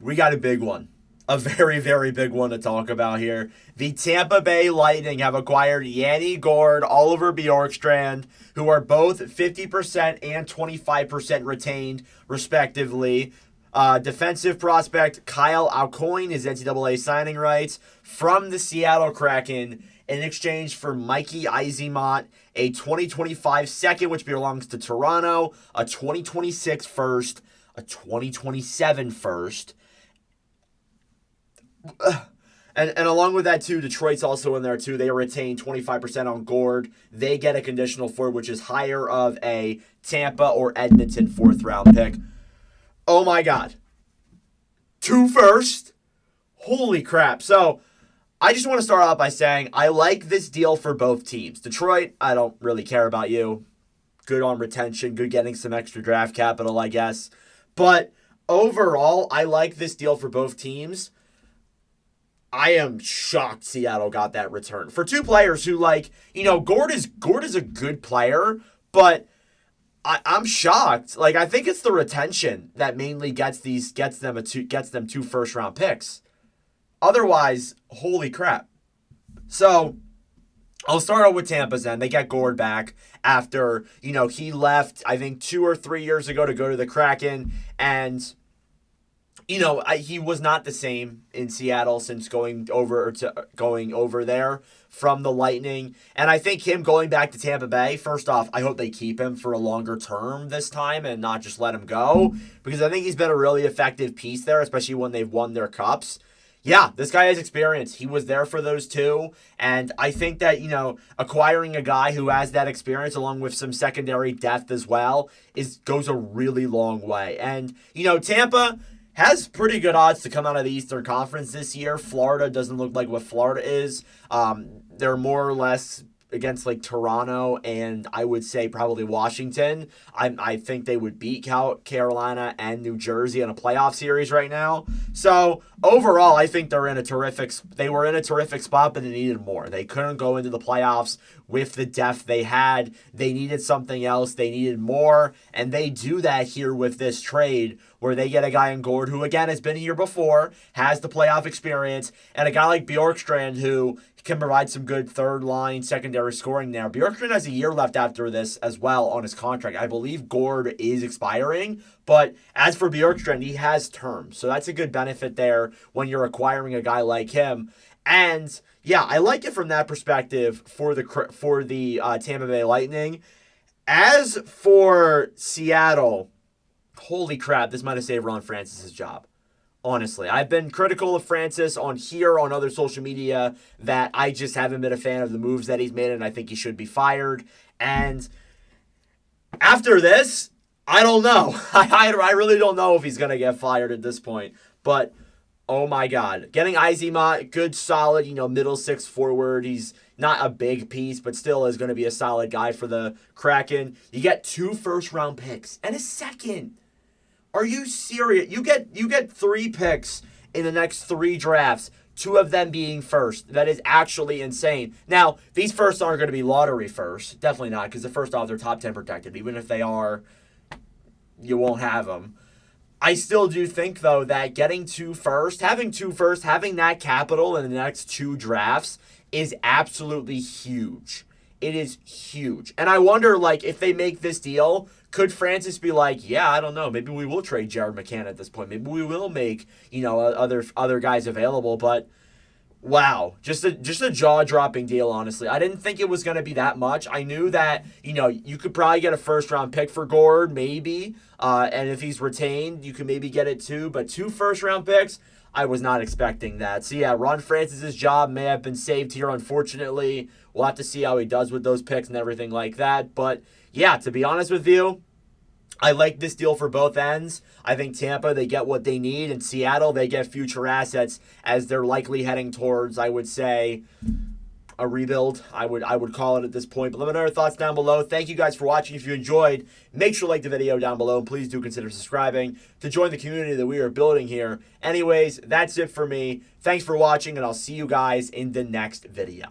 we got a big one. A very, very big one to talk about here. The Tampa Bay Lightning have acquired Yanni Gourde, Oliver Bjorkstrand, who are both 50% and 25% retained, respectively. Defensive prospect Kyle Aucoin is NCAA signing rights from the Seattle Kraken in exchange for Mikey Eyssimont, a 2025 second, which belongs to Toronto, a 2026 first, a 2027 first. And along with that, too, Detroit's also in there, too. They retain 25% on Gourde. They get a conditional forward, which is higher of a Tampa or Edmonton fourth-round pick. Oh, my God. 2 first? Holy crap. So, I just want to start out by saying I like this deal for both teams. Detroit, I don't really care about you. Good on retention. Good getting some extra draft capital, I guess. But overall, I like this deal for both teams. I am shocked Seattle got that return. For 2 players who, Gourde is a good player, but I'm shocked. I think it's the retention that mainly gets them 2 first-round picks. Otherwise, holy crap. So, I'll start out with Tampa's end. They get Gourde back after, he left, I think, 2 or 3 years ago to go to the Kraken, and he was not the same in Seattle since going over there from the Lightning. And I think him going back to Tampa Bay, first off, I hope they keep him for a longer term this time and not just let him go, because I think he's been a really effective piece there, especially when they've won their cups. Yeah, this guy has experience. He was there for those 2. And I think that, acquiring a guy who has that experience along with some secondary depth as well goes a really long way. And, Tampa has pretty good odds to come out of the Eastern Conference this year. Florida doesn't look like what Florida is. They're more or less against Toronto and I would say probably Washington. I think they would beat Carolina and New Jersey in a playoff series right now. So overall, I think they were in a terrific spot, but they needed more. They couldn't go into the playoffs with the depth they had. They needed something else. They needed more, and they do that here with this trade where they get a guy in Gourde who, again, has been here before, has the playoff experience, and a guy like Bjorkstrand who can provide some good third-line secondary scoring there. Bjorkstrand has a year left after this as well on his contract. I believe Gourde is expiring, but as for Bjorkstrand, he has terms, so that's a good benefit there when you're acquiring a guy like him. And yeah, I like it from that perspective for the Tampa Bay Lightning. As for Seattle, holy crap, this might have saved Ron Francis's job. Honestly, I've been critical of Francis on other social media that I just haven't been a fan of the moves that he's made, and I think he should be fired. And after this, I don't know. I really don't know if he's going to get fired at this point. But, oh my God. Getting Eyssimont, good, solid, middle 6 forward. He's not a big piece, but still is going to be a solid guy for the Kraken. You get 2 first-round picks and a second. Are you serious? You get 3 picks in the next 3 drafts, 2 of them being first. That is actually insane. Now, these firsts aren't going to be lottery firsts. Definitely not, because the first off, they're top 10 protected. Even if they are, you won't have them. I still do think, though, that having 2 firsts, having that capital in the next 2 drafts is absolutely huge. It is huge. And I wonder, if they make this deal, could Francis be like, yeah, I don't know, maybe we will trade Jared McCann at this point. Maybe we will make, other guys available. But, wow, just a jaw-dropping deal, honestly. I didn't think it was going to be that much. I knew that, you could probably get a first-round pick for Gourde, maybe. And if he's retained, you could maybe get it too. But 2 first-round picks, I was not expecting that. So, yeah, Ron Francis's job may have been saved here, unfortunately. We'll have to see how he does with those picks and everything like that. But, yeah, to be honest with you, I like this deal for both ends. I think Tampa, they get what they need. And Seattle, they get future assets as they're likely heading towards, I would say, a rebuild. I would call it at this point. But let me know your thoughts down below. Thank you guys for watching. If you enjoyed, make sure to like the video down below. And please do consider subscribing to join the community that we are building here. Anyways, that's it for me. Thanks for watching, and I'll see you guys in the next video.